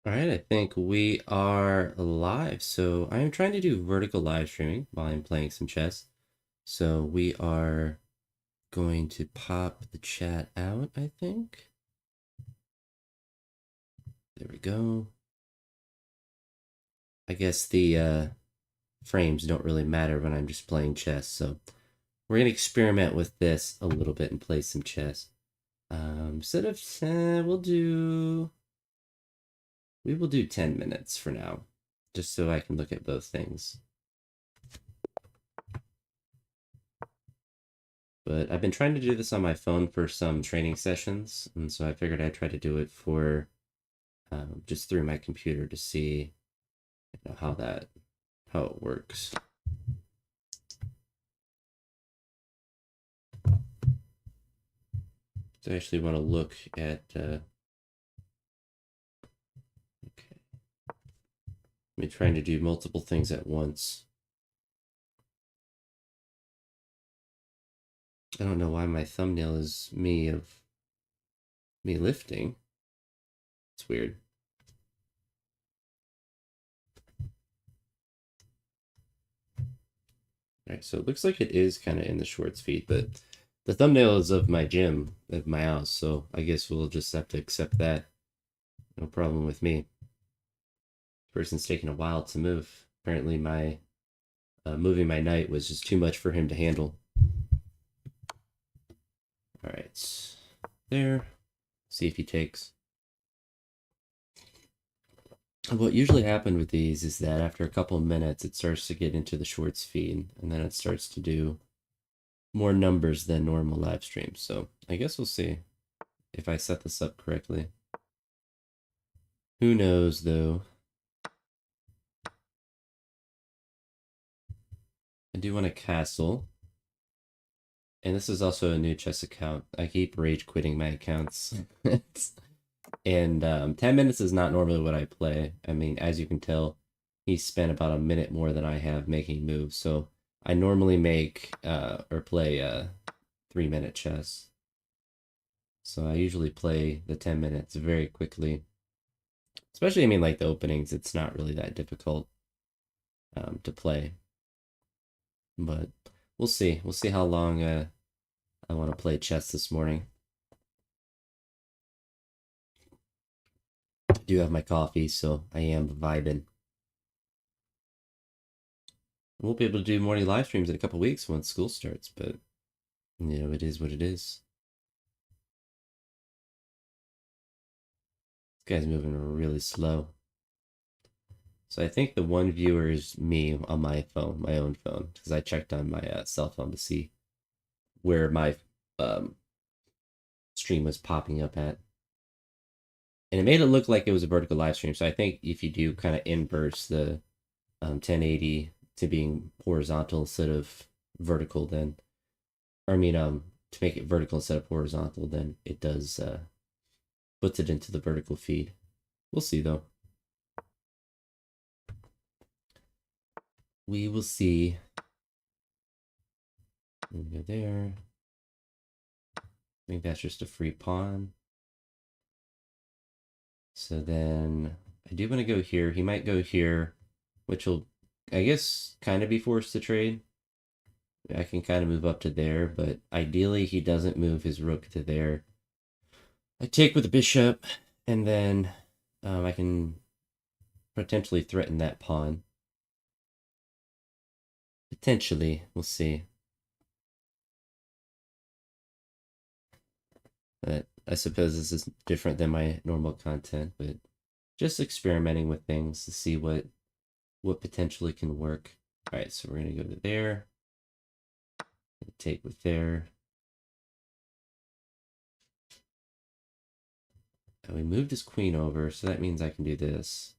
All right, I think we are live. So I am trying to do vertical live streaming while I'm playing some chess. So we are going to pop the chat out, I think. There we go. I guess the frames don't really matter when I'm just playing chess. So we're going to experiment with this a little bit and play some chess. Instead of 10, we will do 10 minutes for now, just so I can look at both things. But I've been trying to do this on my phone for some training sessions, and so I figured I'd try to do it for just through my computer to see how it works. So I actually want to look at. Okay, I'm trying to do multiple things at once. I don't know why my thumbnail is me lifting. It's weird. All right, so it looks like it is kind of in the shorts feed, but the thumbnail is of my gym, of my house, so I guess we'll just have to accept that. No problem with me. Person's taking a while to move. Apparently, my moving my knight was just too much for him to handle. All right, there. See if he takes. What usually happens with these is that after a couple of minutes, it starts to get into the shorts feed, and then it starts to do more numbers than normal live streams. So I guess we'll see if I set this up correctly. Who knows, though? I do want a castle. And this is also a new chess account. I keep rage quitting my accounts. And 10 minutes is not normally what I play. I mean, as you can tell, he spent about a minute more than I have making moves. So I normally make or play 3-minute chess. So I usually play the 10 minutes very quickly. Especially, I mean, like the openings, it's not really that difficult to play. But we'll see. We'll see how long I want to play chess this morning. I do have my coffee, so I am vibing. We'll be able to do morning live streams in a couple weeks once school starts, but it is what it is. This guy's moving really slow. So I think the one viewer is me on my phone, my own phone, because I checked on my cell phone to see where my stream was popping up at. And it made it look like it was a vertical live stream. So I think if you do kind of inverse the 1080 to being horizontal instead of vertical, then, or I mean, to make it vertical instead of horizontal, then it does puts it into the vertical feed. We'll see though. We will see. We'll go there. I think that's just a free pawn. So then I do want to go here. He might go here, which will, I guess, kind of be forced to trade. I can kind of move up to there, but ideally he doesn't move his rook to there. I take with the bishop, and then I can potentially threaten that pawn. Potentially, we'll see. But I suppose this is different than my normal content, but just experimenting with things to see what potentially can work. All right, so we're gonna go to there. Take with there. And we moved his queen over, so that means I can do this.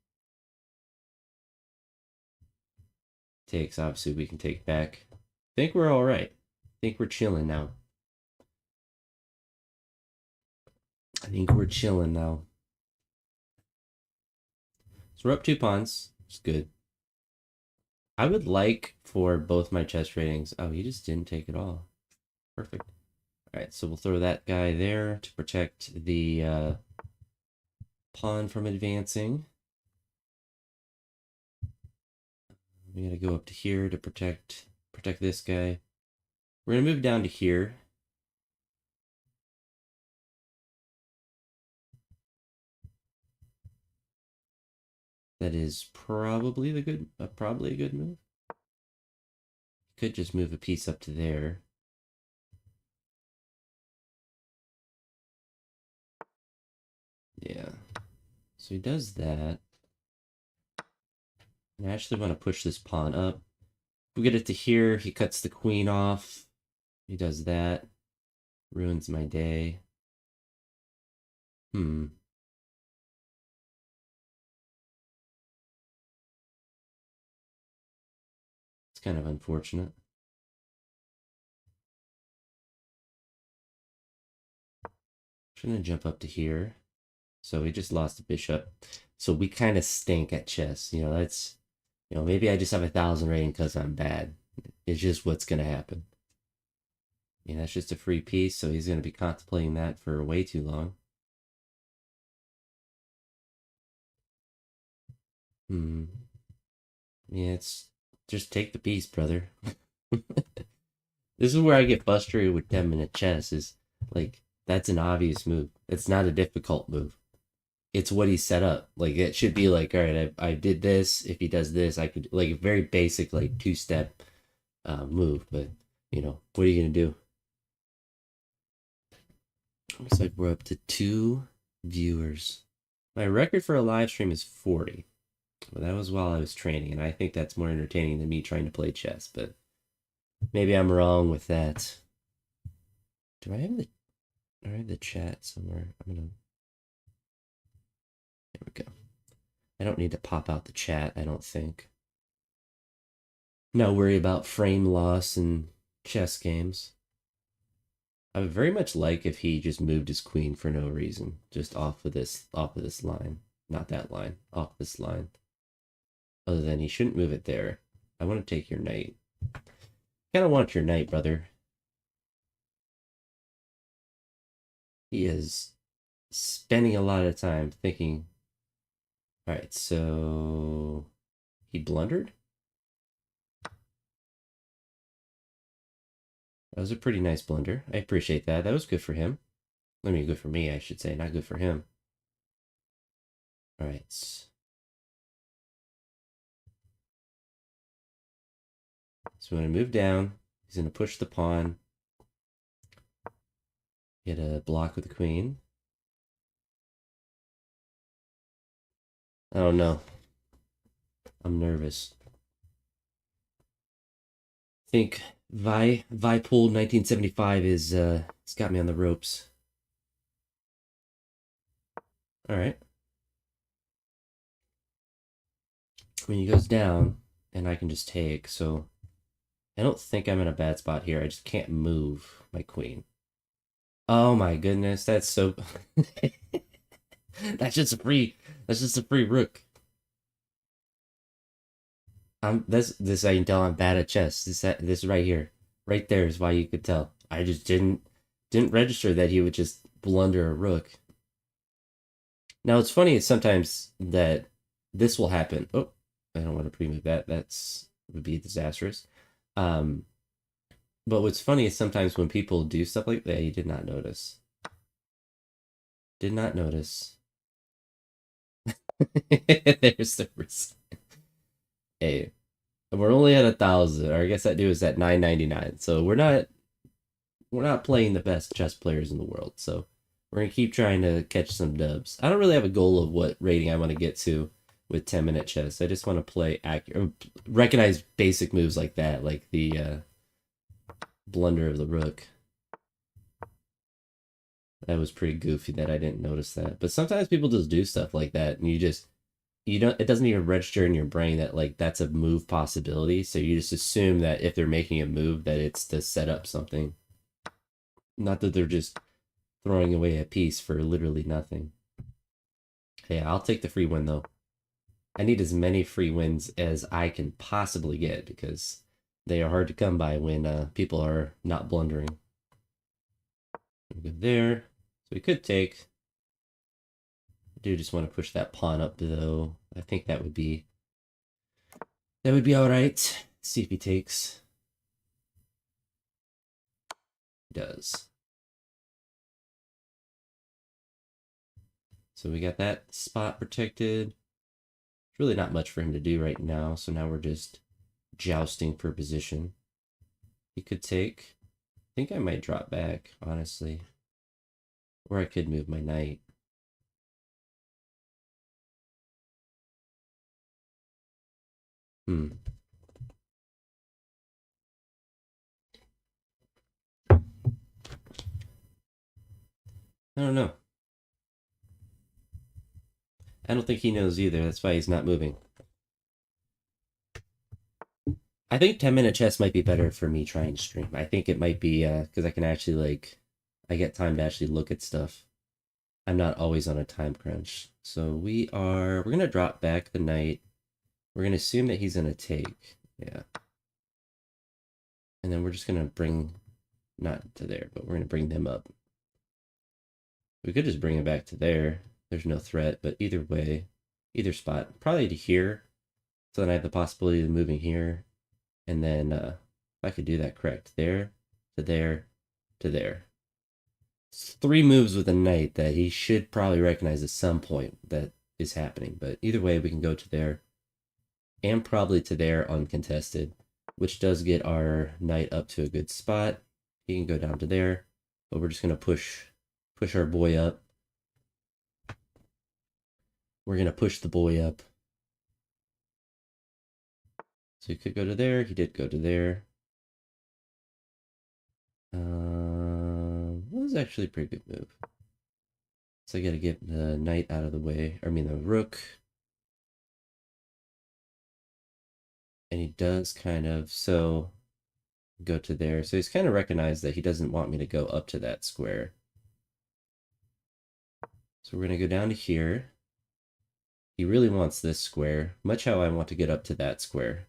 Takes, obviously we can take back. I think we're all right. I think we're chilling now. I think we're chilling now. So we're up 2 pawns. It's good. I would like for both my chess ratings. Oh, he just didn't take it all. Perfect. All right, so we'll throw that guy there to protect the pawn from advancing. We gotta go up to here to protect this guy. We're gonna move down to here. That is probably a good move. Could just move a piece up to there. Yeah. So he does that. I actually want to push this pawn up. If we get it to here, he cuts the queen off. He does that. Ruins my day. It's kind of unfortunate. I'm gonna jump up to here. So we just lost a bishop. So we kind of stink at chess. You know, that's, you know, maybe I just have 1,000 rating because I'm bad. It's just what's gonna happen. Yeah, that's just a free piece, so he's gonna be contemplating that for way too long. Yeah, it's just take the piece, brother. This is where I get frustrated with 10-minute chess. Is like that's an obvious move. It's not a difficult move. It's what he set up. Like it should be like, all right, I did this. If he does this, I could like a very basic like 2-step move. But you know, what are you gonna do? Looks like we're up to 2 viewers. My record for a live stream is 40. Well, that was while I was training, and I think that's more entertaining than me trying to play chess. But maybe I'm wrong with that. Do I have the chat somewhere? There we go. I don't need to pop out the chat, I don't think. No worry about frame loss in chess games. I would very much like if he just moved his queen for no reason, just off of this line, not that line, off this line. Other than he shouldn't move it there. I want to take your knight. Kind of want your knight, brother. He is spending a lot of time thinking. All right, so he blundered. That was a pretty nice blunder. I appreciate that. That was good for him. I mean, good for me, I should say, not good for him. All right. So we're going to move down. He's going to push the pawn. Get a block with the queen. I don't know. I'm nervous. I think Vipool 1975 is it's got me on the ropes. All right. Queen goes down, and I can just take. So I don't think I'm in a bad spot here. I just can't move my queen. Oh my goodness, that's so. That's just a free. That's just a free rook. This I can tell I'm bad at chess. This right here, right there is why you could tell. I just didn't register that he would just blunder a rook. Now it's funny is sometimes that this will happen. Oh, I don't want to pre-move that. Would be disastrous. But what's funny is sometimes when people do stuff like that, you did not notice. Did not notice. There's the first. Hey, we're only at 1,000. Or I guess that dude is at 999. So we're not playing the best chess players in the world. So we're gonna keep trying to catch some dubs. I don't really have a goal of what rating I want to get to with 10-minute chess. I just want to play accurate, recognize basic moves like that, like the blunder of the rook. That was pretty goofy that I didn't notice that. But sometimes people just do stuff like that, and you don't. It doesn't even register in your brain that like that's a move possibility. So you just assume that if they're making a move, that it's to set up something. Not that they're just throwing away a piece for literally nothing. Yeah, I'll take the free win though. I need as many free wins as I can possibly get because they are hard to come by when people are not blundering. Good there. So we could take. I do just want to push that pawn up though. I think that would be That would be alright. See if he takes. He does. So we got that spot protected. Really not much for him to do right now, so now we're just jousting for position. He could take. I think I might drop back, honestly. Or I could move my knight. I don't know. I don't think he knows either. That's why he's not moving. I think 10-minute chess might be better for me trying to stream. I think it might be because I can actually I get time to actually look at stuff. I'm not always on a time crunch. So we're gonna drop back the knight. We're gonna assume that he's gonna take. Yeah. And then we're just gonna bring, not to there, but we're gonna bring them up. We could just bring him back to there. There's no threat, but either way, either spot, probably to here. So then I have the possibility of moving here. And then if I could do that correct, there, to there, to there. It's 3 moves with a knight that he should probably recognize at some point that is happening. But either way, we can go to there and probably to there uncontested, which does get our knight up to a good spot. He can go down to there, but we're just going to push our boy up. We're going to push the boy up. So he could go to there. He did go to there. That was actually a pretty good move. So I got to get the knight out of the way. I mean, the rook. And he does kind of, so go to there. So he's kind of recognized that he doesn't want me to go up to that square. So we're going to go down to here. He really wants this square, much how I want to get up to that square.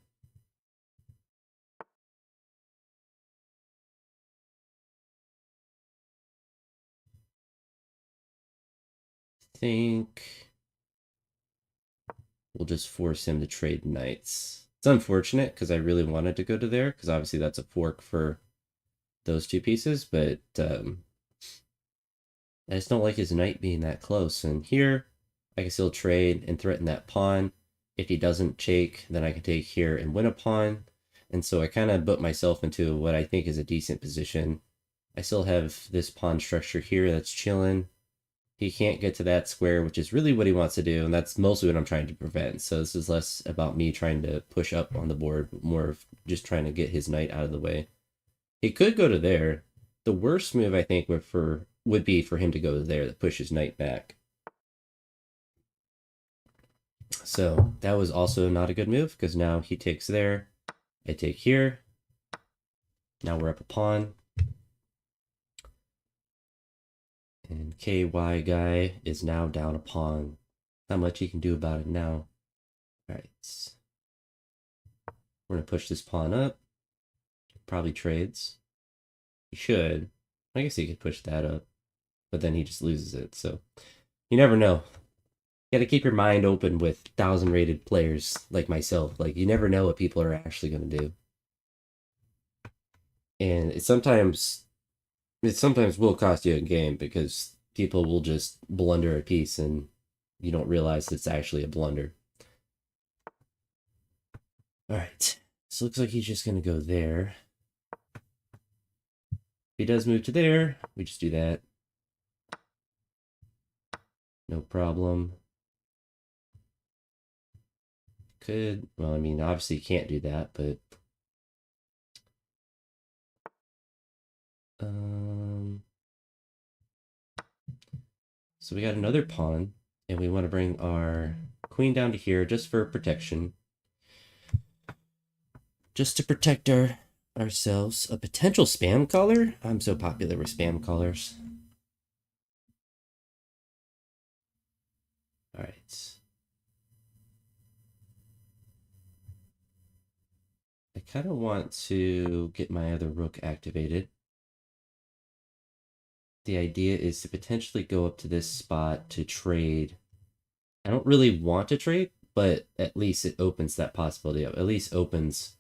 I think we'll just force him to trade knights. It's unfortunate because I really wanted to go to there because obviously that's a fork for those 2 pieces, but I just don't like his knight being that close. And here I can still trade and threaten that pawn. If he doesn't take, then I can take here and win a pawn. And so I kind of put myself into what I think is a decent position. I still have this pawn structure here that's chilling. He can't get to that square, which is really what he wants to do, and that's mostly what I'm trying to prevent. So this is less about me trying to push up on the board, more of just trying to get his knight out of the way. He could go to there. The worst move, I think, would be for him to go there, that pushes knight back. So that was also not a good move, because now he takes there. I take here. Now we're up a pawn. And KY guy is now down a pawn. Not much he can do about it now. Alright. We're going to push this pawn up. Probably trades. He should. I guess he could push that up. But then he just loses it. So you never know. You gotta keep your mind open with 1,000 rated players like myself. Like, you never know what people are actually going to do. And it sometimes will cost you a game because people will just blunder a piece and you don't realize it's actually a blunder. All right, so it looks like he's just going to go there. If he does move to there, we just do that. No problem. Could, well, I mean, obviously you can't do that, but so we got another pawn, and we want to bring our queen down to here just for protection. Just to protect ourselves. A potential spam caller? I'm so popular with spam callers. Alright. I kind of want to get my other rook activated. The idea is to potentially go up to this spot to trade. I don't really want to trade, but at least it opens that possibility up. At least opens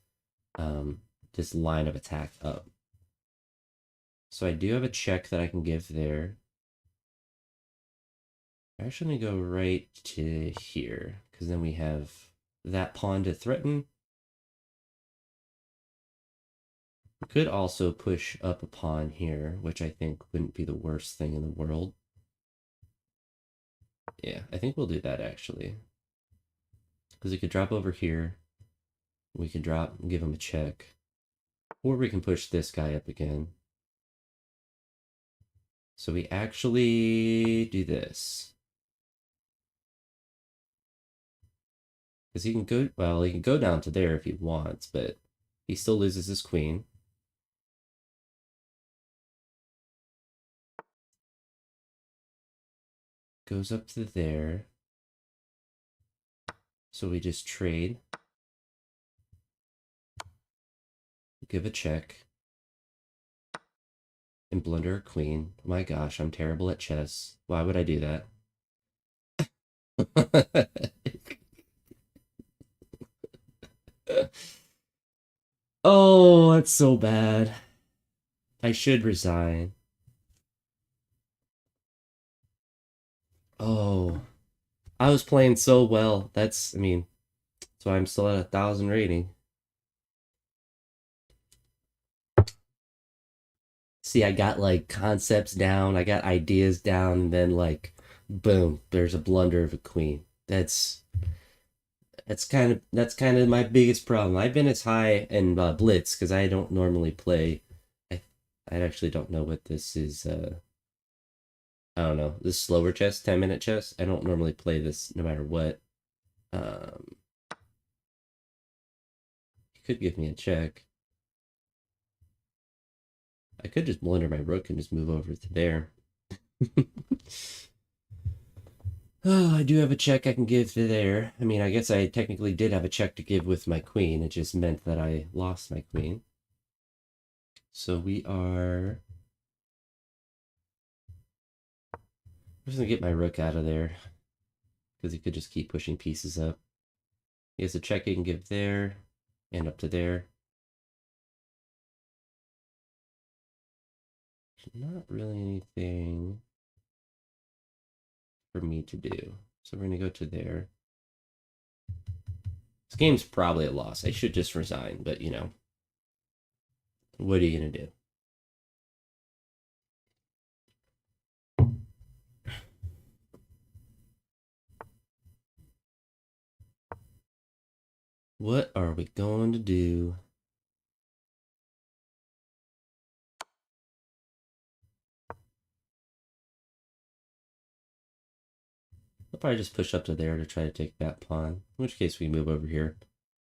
this line of attack up. So I do have a check that I can give there. I'm actually going to go right to here, because then we have that pawn to threaten. We could also push up a pawn here, which I think wouldn't be the worst thing in the world. Yeah, I think we'll do that actually. Because we could drop over here. We can drop and give him a check. Or we can push this guy up again. So we actually do this. Because he can go, well, he can go down to there if he wants, but he still loses his queen. Goes up to there. So we just trade. Give a check. And blunder a queen. My gosh, I'm terrible at chess. Why would I do that? Oh, that's so bad. I should resign. Oh, I was playing so well. That's, I mean, that's why I'm still at 1,000 rating. See, I got like concepts down, I got ideas down, and then like, boom, there's a blunder of a queen. That's kind of my biggest problem. I've been as high in Blitz because I don't normally play. I actually don't know what this is. I don't know, this slower chess, 10-minute chess. I don't normally play this no matter what. He could give me a check. I could just blunder my rook and just move over to there. Oh, I do have a check I can give to there. I mean, I guess I technically did have a check to give with my queen. It just meant that I lost my queen. So we are... I'm just gonna get my rook out of there, because he could just keep pushing pieces up. He has a check he can give there, and up to there. Not really anything for me to do. So we're gonna go to there. This game's probably a loss. I should just resign, but you know, what are you gonna do? What are we going to do? I'll probably just push up to there to try to take that pawn. In which case we move over here.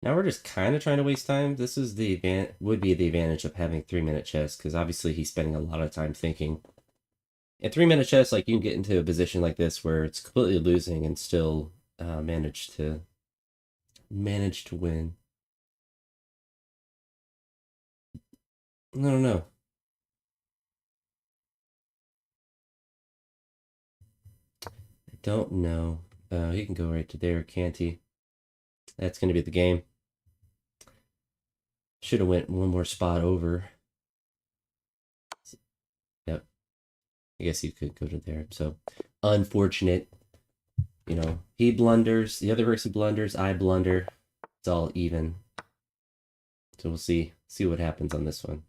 Now we're just kind of trying to waste time. This is the would be the advantage of having 3-minute chess, because obviously he's spending a lot of time thinking. In 3-minute chess, like, you can get into a position like this where it's completely losing and still manage to win. I don't know. I don't know. He can go right to there, can't he? That's going to be the game. Should have went one more spot over. Yep. I guess you could go to there. So, unfortunate. You know, he blunders, the other person blunders, I blunder. It's all even. So we'll see what happens on this one.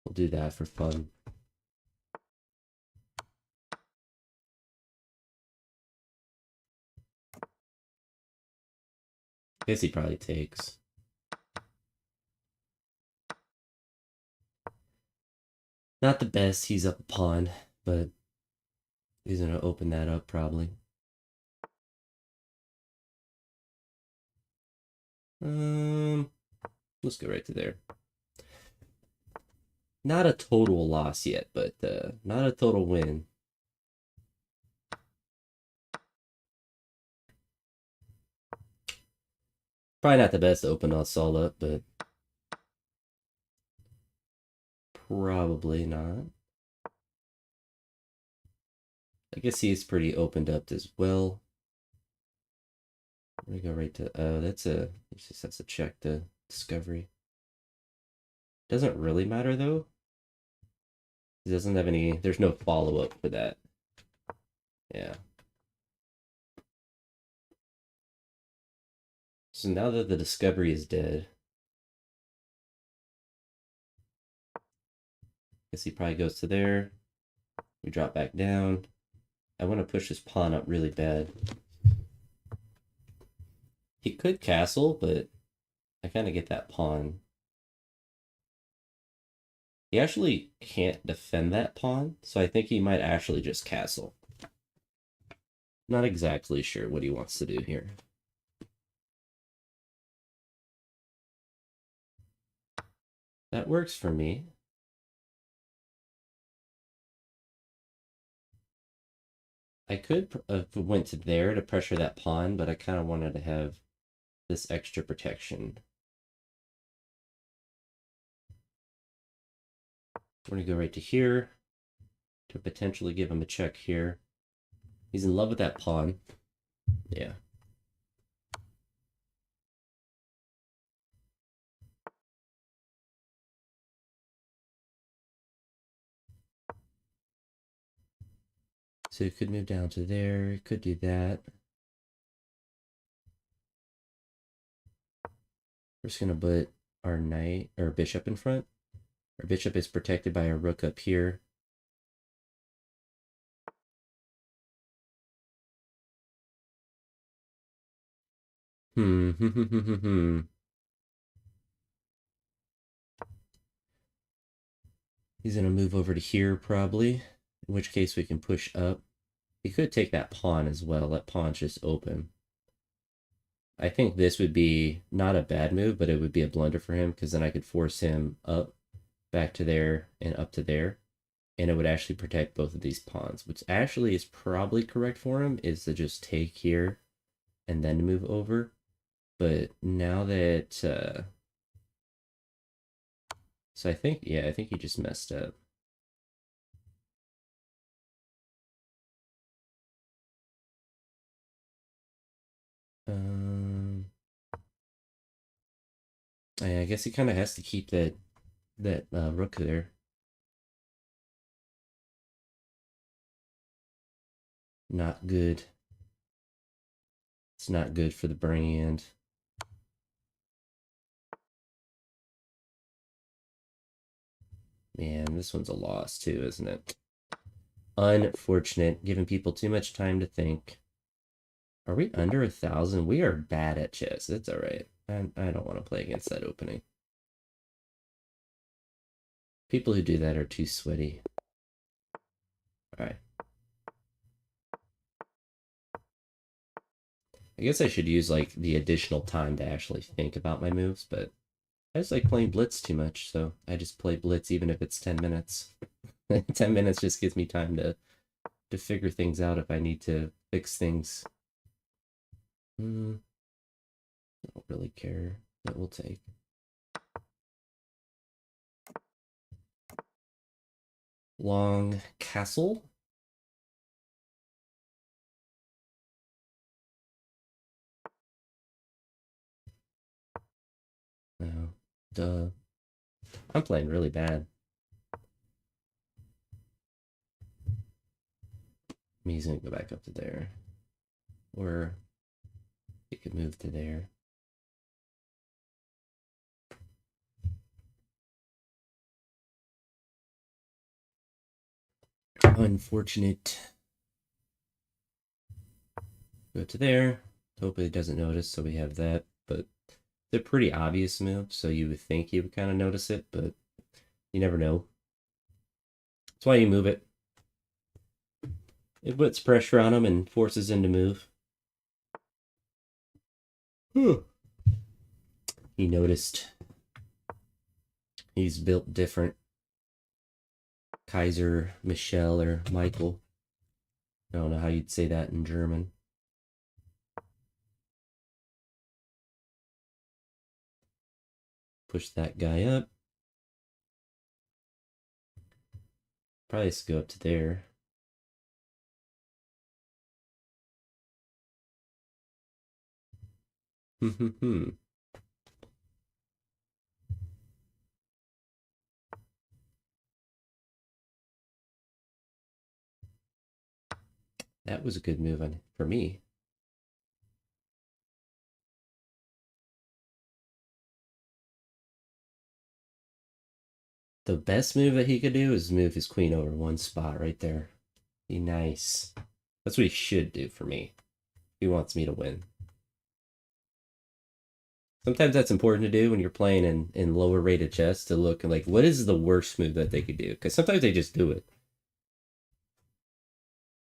We'll do that for fun. Guess he probably takes. Not the best, he's up a pawn, but he's gonna open that up probably. Let's go right to there. Not a total loss yet, but not a total win. Probably not the best to open us all up, but probably not. I guess he's pretty opened up as well. We go right to, oh, that's a, he just has to check the discovery. Doesn't really matter though. He doesn't have any, there's no follow-up for that. Yeah. So now that the discovery is dead, guess he probably goes to there. We drop back down. I want to push this pawn up really bad. He could castle, but I kind of get that pawn. He actually can't defend that pawn, so I think he might actually just castle. Not exactly sure what he wants to do here. That works for me. I could have went to there to pressure that pawn, but I kind of wanted to have this extra protection. We're going to go right to here to potentially give him a check here. He's in love with that pawn. Yeah. So he could move down to there. He could do that. We're just going to put our knight or bishop in front. Our bishop is protected by our rook up here. He's going to move over to here probably, in which case we can push up. He could take that pawn as well. That pawn's just open. I think this would be not a bad move, but it would be a blunder for him because then I could force him up, back to there, and up to there. And it would actually protect both of these pawns, which actually is probably correct for him, is to just take here and then move over. But now that... So I think, yeah, I think he just messed up. I guess he kind of has to keep that rook there. Not good. It's not good for the brand. Man, this one's a loss too, isn't it? Unfortunate, giving people too much time to think. Are we under 1,000? We are bad at chess. It's all right. I don't want to play against that opening. People who do that are too sweaty. All right. I guess I should use like the additional time to actually think about my moves, but I just like playing Blitz too much, so I just play Blitz even if it's 10 minutes. 10 minutes just gives me time to figure things out if I need to fix things. I don't really care. That will take. Long castle. No. Duh. I'm playing really bad. He's gonna go back up to there. Or he could move to there. Unfortunate. Go to there. Hopefully it doesn't notice, so we have that. But it's a pretty obvious move, so you would think he would kind of notice it, but you never know. That's why you move it. It puts pressure on him and forces him to move. He noticed. He's built different. Kaiser, Michelle, or Michael. I don't know how you'd say that in German. Push that guy up. Probably has to go up to there. That was a good move for me. The best move that he could do is move his queen over one spot right there. Be nice. That's what he should do for me. He wants me to win. Sometimes that's important to do when you're playing in lower rated chess, to look like what is the worst move that they could do, because sometimes they just do it.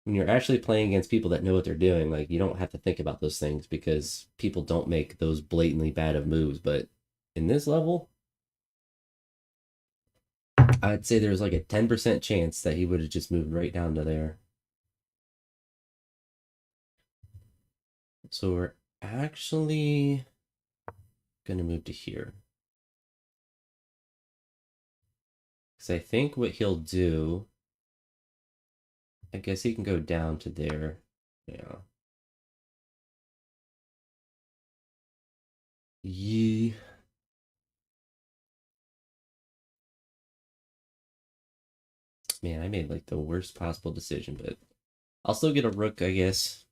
When you're actually playing against people that know what they're doing, like, you don't have to think about those things because people don't make those blatantly bad of moves. But in this level, I'd say there's like a 10% chance that he would have just moved right down to there. So we're actually gonna move to here. Because I think what he'll do, I guess he can go down to there. Yeah. Yee. Man, I made like the worst possible decision, but I'll still get a rook, I guess.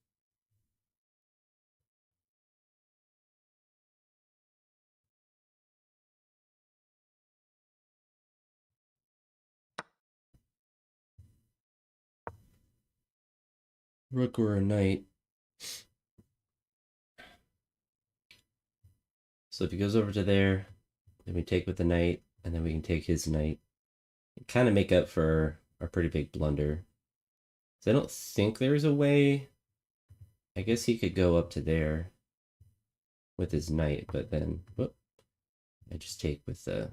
Rook or a knight. So if he goes over to there, then we take with the knight, and then we can take his knight. Kind of make up for our pretty big blunder. So I don't think there's a way. I guess he could go up to there with his knight, but then whoop, I just take with that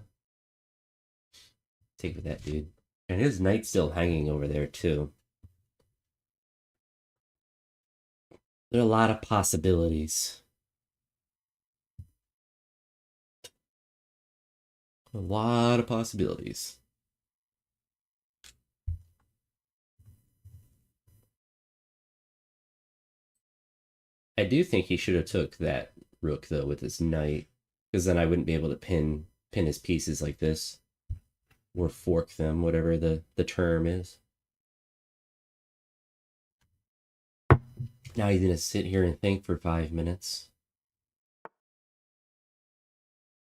dude. And his knight's still hanging over there too. There are a lot of possibilities. A lot of possibilities. I do think he should have took that rook though with his knight, because then I wouldn't be able to pin his pieces like this, or fork them, whatever the term is. Now he's gonna sit here and think for 5 minutes.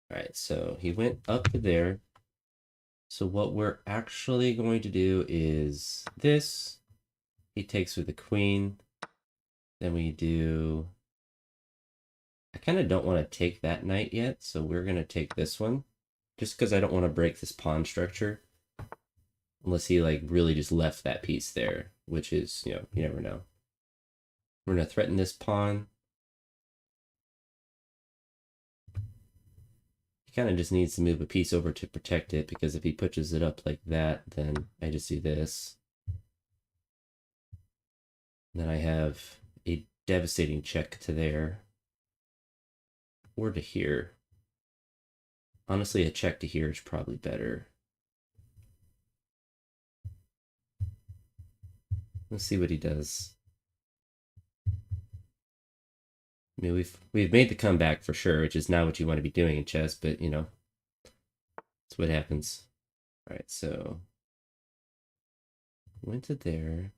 All right, so he went up to there. So what we're actually going to do is this. He takes with the queen. Then we do... I kind of don't want to take that knight yet, so we're going to take this one. Just because I don't want to break this pawn structure. Unless he, like, really just left that piece there. Which is, you never know. We're going to threaten this pawn. He kind of just needs to move a piece over to protect it, because if he pushes it up like that, then I just do this. Then I have a devastating check to there. Or to here. Honestly, a check to here is probably better. Let's see what he does. I mean, we've made the comeback for sure, which is not what you want to be doing in chess, but that's what happens. All right, so went to there.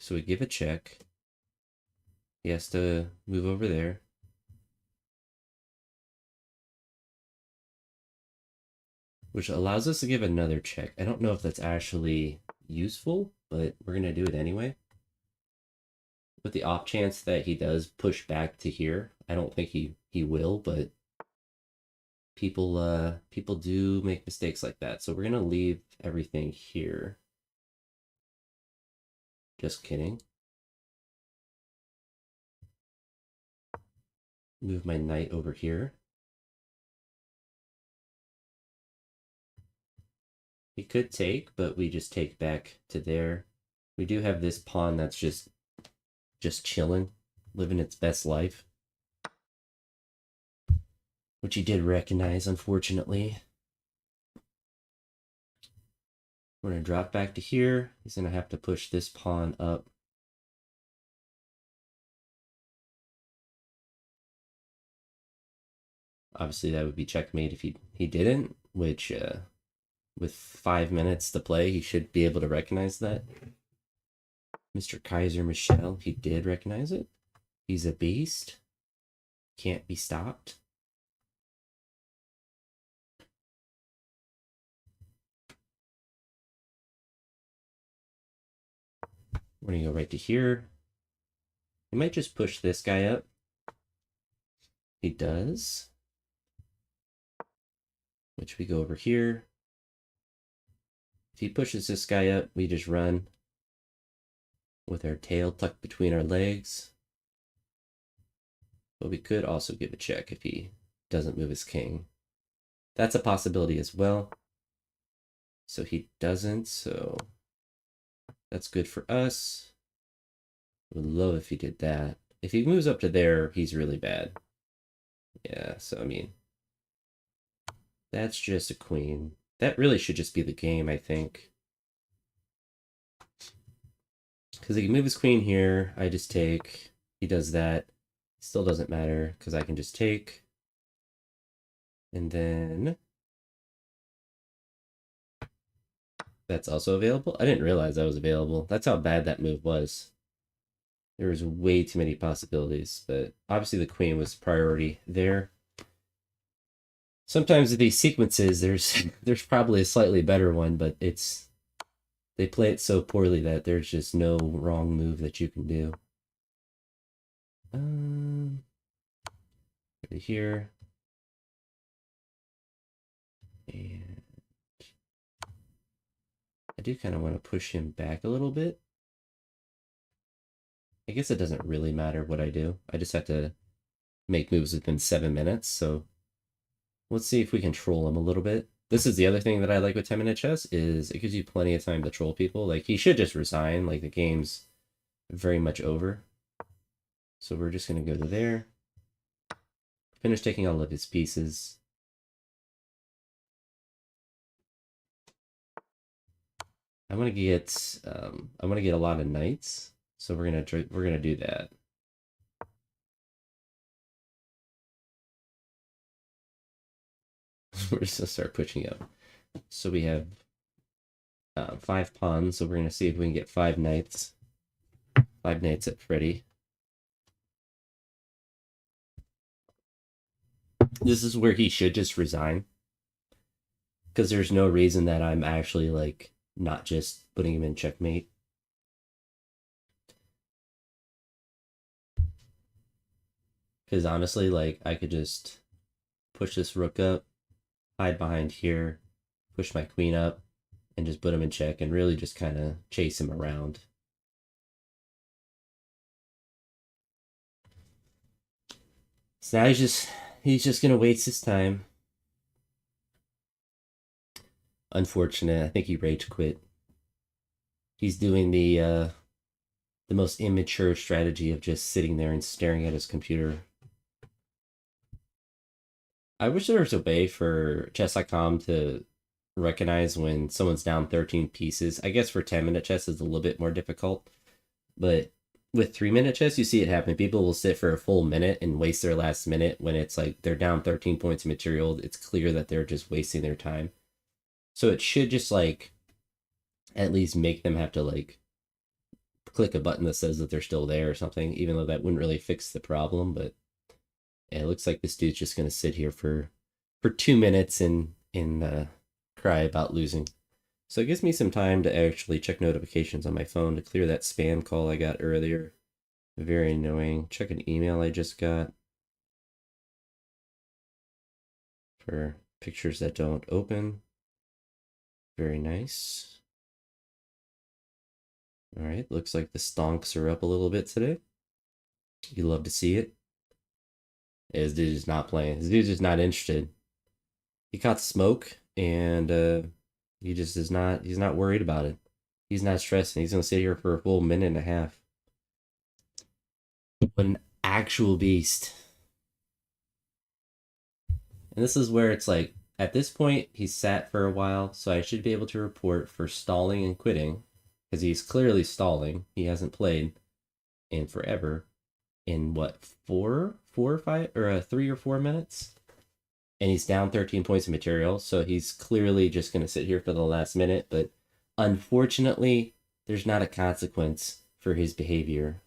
So we give a check. He has to move over there. Which allows us to give another check. I don't know if that's actually useful, but we're going to do it anyway. With the off chance that he does push back to here. I don't think he will, but people do make mistakes like that. So we're going to leave everything here. Just kidding. Move my knight over here. He could take, but we just take back to there. We do have this pawn that's just chilling, living its best life. which he did recognize, unfortunately. We're going to drop back to here. He's going to have to push this pawn up. Obviously, that would be checkmate if he didn't, which with 5 minutes to play, he should be able to recognize that. Mr. Kaiser Michelle, he did recognize it. He's a beast. Can't be stopped. We're going to go right to here. He might just push this guy up. He does. Which we go over here. If he pushes this guy up, we just run with our tail tucked between our legs. But we could also give a check if he doesn't move his king. That's a possibility as well. So he doesn't, so that's good for us. Would love if he did that. If he moves up to there, he's really bad. Yeah, so I mean, that's just a queen. That really should just be the game, I think. Because he can move his queen here. I just take. He does that. Still doesn't matter because I can just take. And then that's also available. I didn't realize that was available. That's how bad that move was. There was way too many possibilities, but obviously the queen was priority there. Sometimes with these sequences, there's probably a slightly better one, but they play it so poorly that there's just no wrong move that you can do. Right here. And I do kind of want to push him back a little bit. I guess it doesn't really matter what I do. I just have to make moves within 7 minutes, so let's see if we can troll him a little bit. This is the other thing that I like with 10-minute chess, is it gives you plenty of time to troll people. Like, he should just resign, like the game's very much over. So we're just going to go to there. Finish taking all of his pieces. I want to get a lot of knights, so we're gonna do that. We're just gonna start pushing up. So we have 5 pawns, so we're gonna see if we can get 5 knights. 5 knights at Freddy. This is where he should just resign, because there's no reason that I'm actually like not just putting him in checkmate. Because honestly, like, I could just push this rook up, hide behind here, push my queen up, and just put him in check and really just kind of chase him around. So now he's just gonna waste his time. Unfortunate. I think he rage quit. He's doing the most immature strategy of just sitting there and staring at his computer. I wish there was a way for chess.com to recognize when someone's down 13 pieces. I guess for 10-minute chess is a little bit more difficult, but with 3-minute chess, you see it happen. People will sit for a full minute and waste their last minute when it's like they're down 13 points of material. It's clear that they're just wasting their time. So it should just like at least make them have to like click a button that says that they're still there or something, even though that wouldn't really fix the problem. But yeah, it looks like this dude's just gonna sit here for 2 minutes and cry about losing. So it gives me some time to actually check notifications on my phone to clear that spam call I got earlier. Very annoying. Check an email I just got for pictures that don't open. Very nice. All right, looks like the stonks are up a little bit today. You love to see it. Yeah, this dude is not playing. This dude's just not interested. He caught smoke, and he just is not. He's not worried about it. He's not stressing. He's gonna sit here for a full minute and a half. What an actual beast. And this is where it's like, at this point, he's sat for a while, so I should be able to report for stalling and quitting, because he's clearly stalling. He hasn't played in forever. In what, 4 or 5, or 3 or 4 minutes? And he's down 13 points of material, so he's clearly just going to sit here for the last minute. But unfortunately, there's not a consequence for his behavior.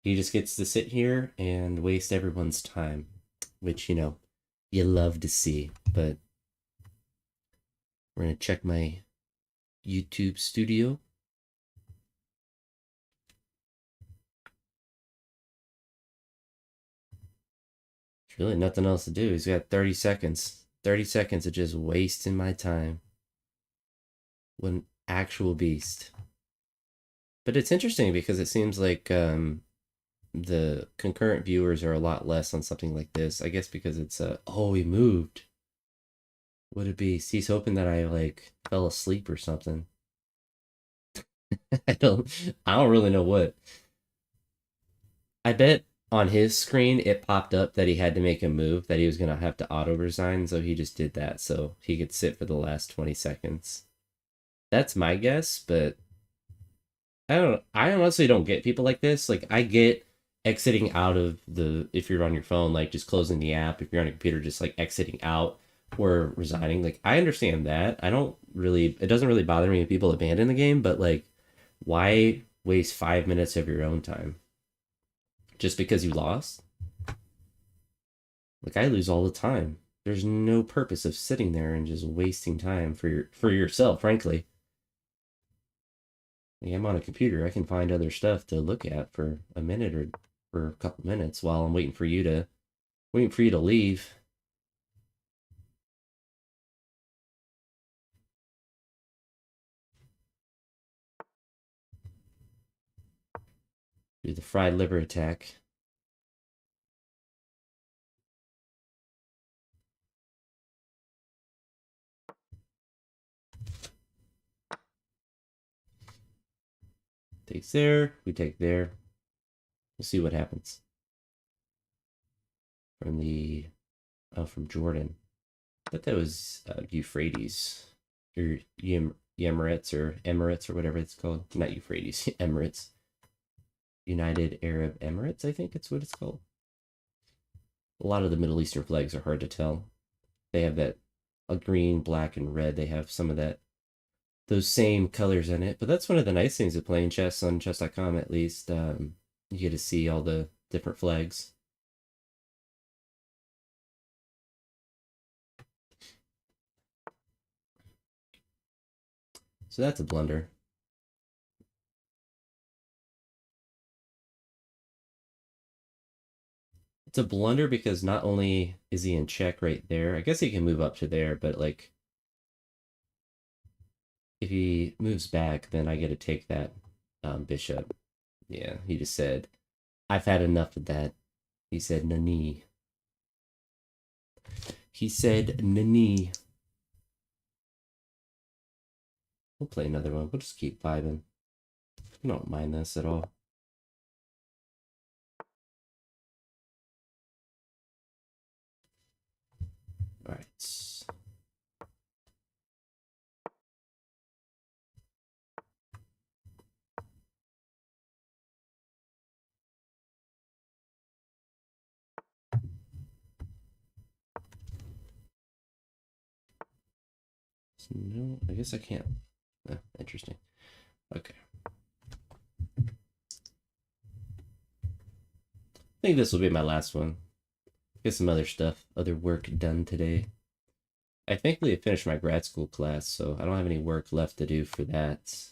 He just gets to sit here and waste everyone's time, which, you love to see. But we're going to check my YouTube studio. There's really nothing else to do. He's got 30 seconds. 30 seconds of just wasting my time. What an actual beast. But it's interesting because it seems like the concurrent viewers are a lot less on something like this. I guess because it's oh, he moved. Would it be? He's hoping that I like fell asleep or something. I don't really know what. I bet on his screen it popped up that he had to make a move, that he was gonna have to auto resign, so he just did that so he could sit for the last 20 seconds. That's my guess, but I honestly don't get people like this. Like, I get exiting out of the, if you're on your phone, like just closing the app. If you're on a computer, just like exiting out or resigning. Like, I understand that. I don't really, it doesn't really bother me if people abandon the game, but like, why waste 5 minutes of your own time just because you lost? Like, I lose all the time. There's no purpose of sitting there and just wasting time for yourself, frankly. Like, I'm on a computer. I can find other stuff to look at for a minute or for a couple minutes while I'm waiting for you to leave. Do the fried liver attack. Takes there. We take there. We'll see what happens. From Jordan. I thought that was Euphrates or Emirates or Emirates or whatever it's called. Not Euphrates, Emirates. United Arab Emirates, I think it's what it's called. A lot of the Middle Eastern flags are hard to tell. They have that a green, black, and red. They have some of those same colors in it. But that's one of the nice things of playing chess on chess.com, at least. You get to see all the different flags. So that's a blunder. It's a blunder because not only is he in check right there, I guess he can move up to there, but like if he moves back, then I get to take that bishop. Yeah, he just said, I've had enough of that. He said, Nani. He said, Nani. We'll play another one. We'll just keep vibing. I don't mind this at all. All right. So no, I guess I can't. Interesting. Okay. I think this will be my last one. Get some other stuff, other work done today. I thankfully finished my grad school class, so I don't have any work left to do for that.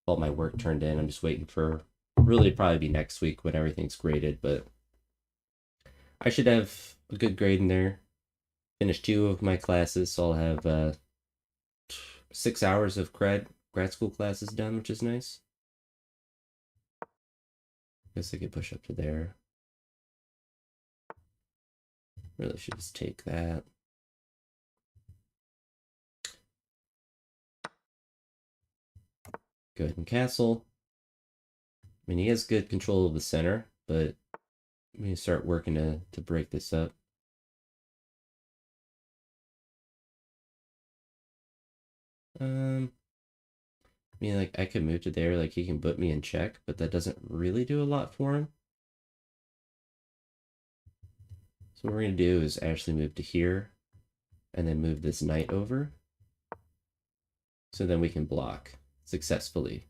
All my work turned in. I'm just waiting for really probably be next week when everything's graded, but I should have a good grade in there. Finish 2 of my classes, so I'll have 6 hours of grad school classes done, which is nice. Guess I could push up to there. Really should just take that. Go ahead and castle. I mean, he has good control of the center, but I'm going to start working to break this up. I mean, like, I could move to there, like, he can put me in check, but that doesn't really do a lot for him. So what we're going to do is actually move to here, and then move this knight over. So then we can block successfully.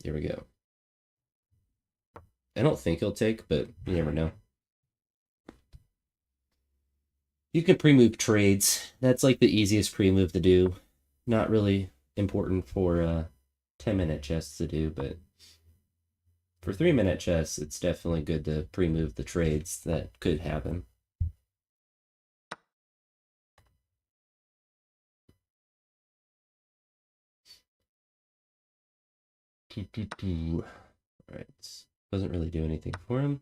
There we go. I don't think he'll take, but you never know. You can pre-move trades. That's like the easiest pre-move to do. Not really important for 10-minute chess to do, but for 3-minute chess, it's definitely good to pre-move the trades that could happen. Alright, doesn't really do anything for him.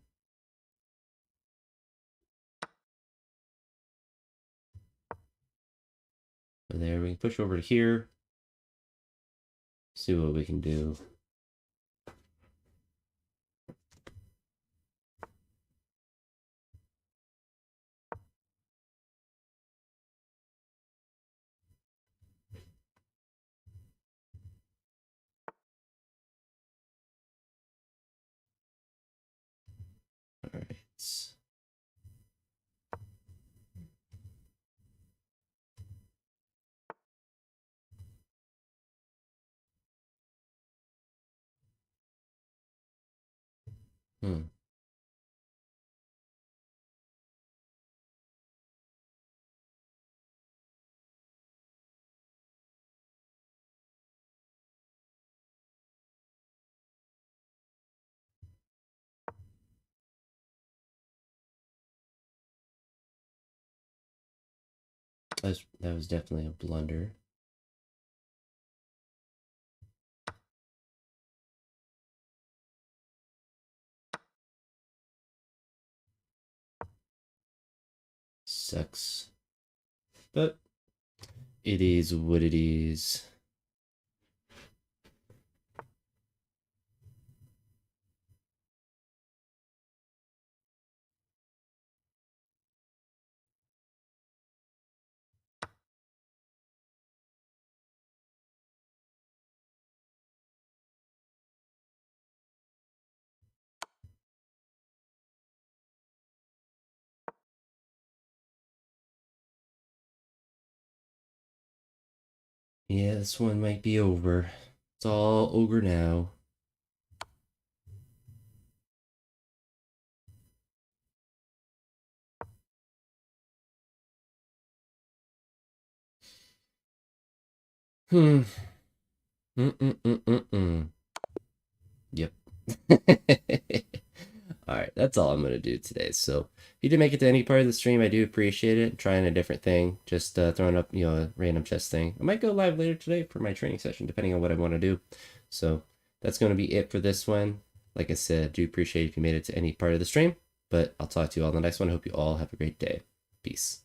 So there, we can push over to here. See what we can do. Alright. That was definitely a blunder. Sucks. But it is what it is. Yeah, this one might be over. It's all over now. Hmm. Yep. Alright, that's all I'm going to do today. So, if you did make it to any part of the stream, I do appreciate it. Trying a different thing, just throwing up, a random chess thing. I might go live later today for my training session, depending on what I want to do. So, that's going to be it for this one. Like I said, I do appreciate if you made it to any part of the stream, but I'll talk to you all in the next one. I hope you all have a great day. Peace.